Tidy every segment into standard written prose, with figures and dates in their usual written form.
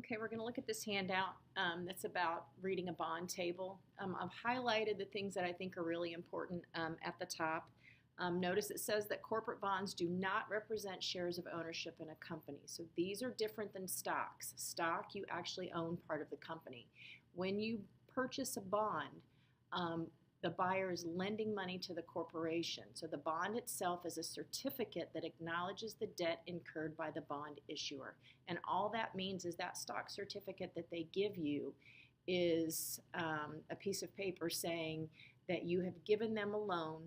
Okay, we're going to look at this handout that's about reading a bond table. I've highlighted the things that I think are really important at the top. Notice it says that corporate bonds do not represent shares of ownership in a company. So these are different than stocks. Stock, you actually own part of the company. When you purchase a bond, the buyer is lending money to the corporation. So the bond itself is a certificate that acknowledges the debt incurred by the bond issuer. And all that means is that stock certificate that they give you is a piece of paper saying that you have given them a loan,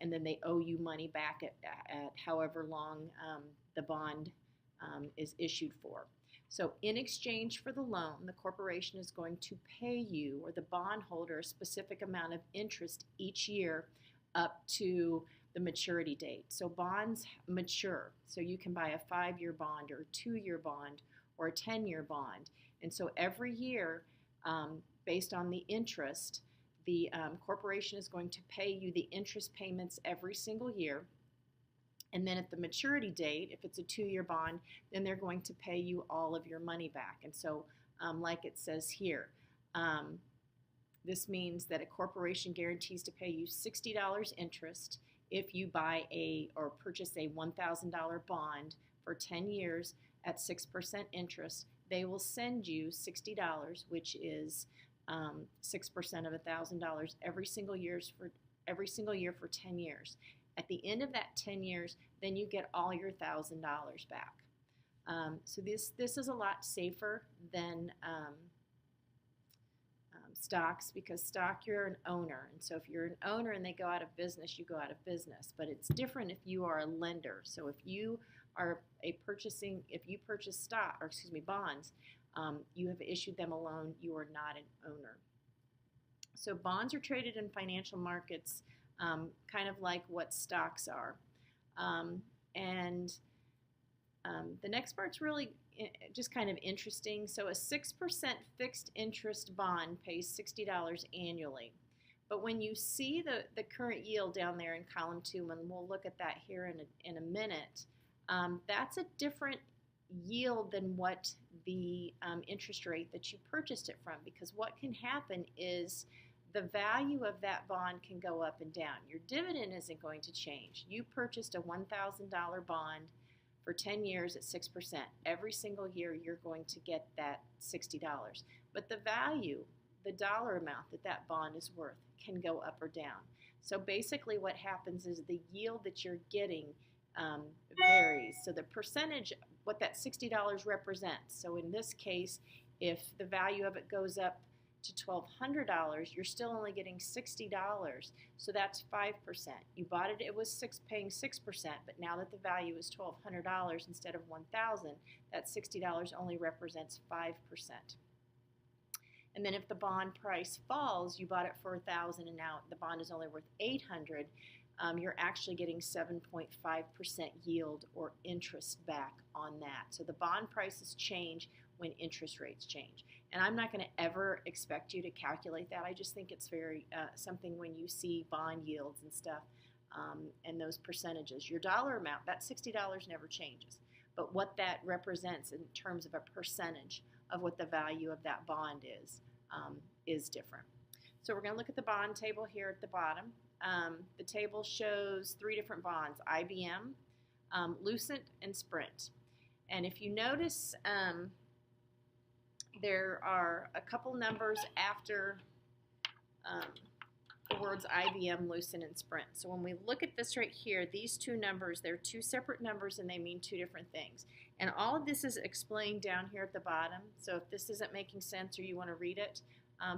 and then they owe you money back at however long the bond is issued for. So in exchange for the loan, the corporation is going to pay you or the bondholder a specific amount of interest each year up to the maturity date. So bonds mature. So you can buy a 5-year bond or a 2-year bond or a 10-year bond. And so every year, based on the interest, the corporation is going to pay you the interest payments every single year. And then at the maturity date, if it's a 2-year bond, then they're going to pay you all of your money back. And so, like it says here, this means that a corporation guarantees to pay you $60 interest if you buy or purchase a $1,000 bond for 10 years at 6% interest. They will send you $60, which is 6% of $1,000 every single year for 10 years. At the end of that 10 years, then you get all your $1,000 back. So this is a lot safer than stocks, because stock, you're an owner. And so if you're an owner and they go out of business, you go out of business. But it's different if you are a lender. So if you are if you purchase bonds, you have issued them a loan, you are not an owner. So bonds are traded in financial markets kind of like what stocks are. The next part's really just kind of interesting. So a 6% fixed interest bond pays $60 annually. But when you see the current yield down there in column 2, and we'll look at that here in a minute, that's a different yield than what the interest rate that you purchased it from, because what can happen is the value of that bond can go up and down. Your dividend isn't going to change. You purchased a $1,000 bond for 10 years at 6%. Every single year you're going to get that $60. But the value, the dollar amount that bond is worth, can go up or down. So basically what happens is the yield that you're getting varies. So the percentage, what that $60 represents. So in this case, if the value of it goes up to $1,200, you're still only getting $60. So that's 5%. You bought it was paying 6%, but now that the value is $1,200 instead of $1,000, that $60 only represents 5%. And then if the bond price falls, you bought it for $1,000 and now the bond is only worth $800, you're actually getting 7.5% yield or interest back on that. So the bond prices change when interest rates change. And I'm not going to ever expect you to calculate that. I just think it's very something when you see bond yields and stuff and those percentages. Your dollar amount, that $60 never changes. But what that represents in terms of a percentage of what the value of that bond is different. So we're going to look at the bond table here at the bottom. The table shows 3 different bonds: IBM, Lucent, and Sprint. And if you notice, there are a couple numbers after the words IBM, Lucent, and Sprint. So when we look at this right here, these 2 numbers, they're 2 separate numbers and they mean 2 different things. And all of this is explained down here at the bottom. So if this isn't making sense or you want to read it,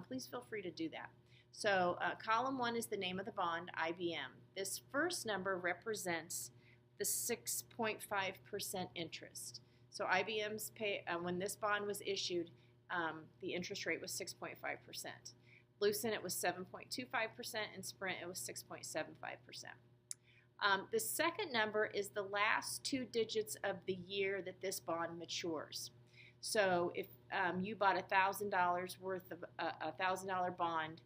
please feel free to do that. So column 1 is the name of the bond, IBM. This first number represents the 6.5% interest. So IBM's when this bond was issued, the interest rate was 6.5%. Lucent, it was 7.25%, and Sprint, it was 6.75%. The second number is the last 2 digits of the year that this bond matures. So if you bought $1,000 worth of a $1,000 bond,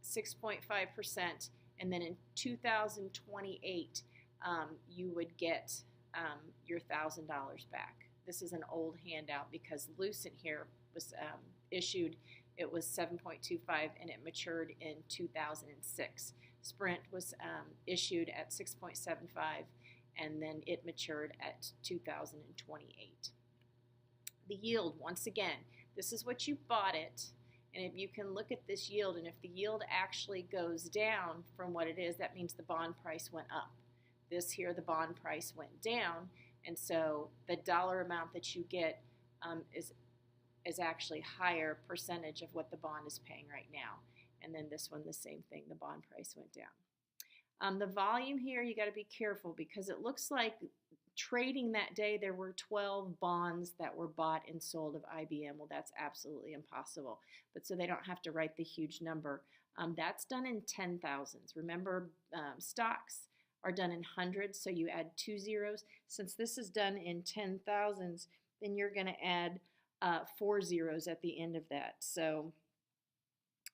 6.5%, and then in 2028 you would get your $1,000 back. this is an old handout because Lucent here was issued, it was 7.25 and it matured in 2006. Sprint was issued at 6.75 and then it matured at 2028. The yield, once again, this is what you bought it, and if you can look at this yield, and if the yield actually goes down from what it is, that means the bond price went up. This here, the bond price went down, and so the dollar amount that you get is actually higher percentage of what the bond is paying right now. And then this one, the same thing, the bond price went down. The volume here, you got to be careful because it looks like trading that day there were 12 bonds that were bought and sold of IBM. Well, that's absolutely impossible. But so they don't have to write the huge number. That's done in 10,000s. Remember, stocks are done in hundreds, so you add 2 zeros. Since this is done in 10,000s, then you're going to add 4 zeros at the end of that. So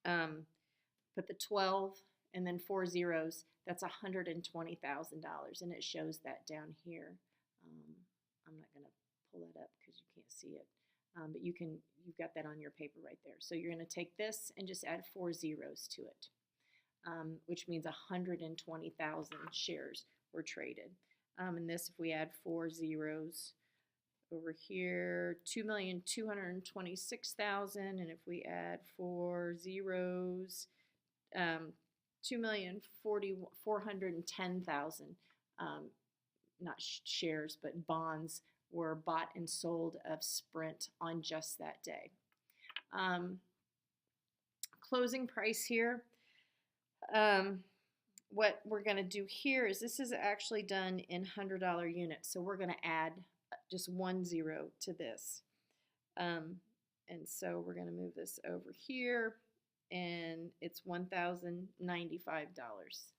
put the 12 and then 4 zeros. That's $120,000, and it shows that down here. I'm not going to pull it up because you can't see it, but you've got that on your paper right there. So you're going to take this and just add 4 zeros to it, which means 120,000 shares were traded. And this, if we add 4 zeros over here, 2,226,000, and if we add 4 zeros, 2,410,000, not shares, but bonds were bought and sold of Sprint on just that day. Closing price here. What we're going to do here is this is actually done in $100 units, so we're going to add just 1 zero to this. And so we're going to move this over here, and it's $1,095.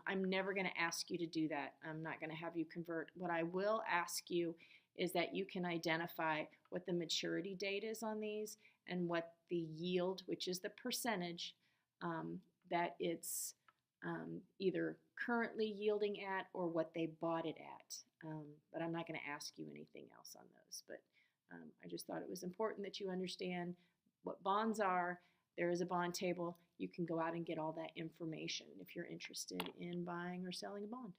I'm never going to ask you to do that. I'm not going to have you convert. What I will ask you is that you can identify what the maturity date is on these and what the yield, which is the percentage that it's either currently yielding at or what they bought it at. But I'm not going to ask you anything else on those. But I just thought it was important that you understand what bonds are. There is a bond table. You can go out and get all that information if you're interested in buying or selling a bond.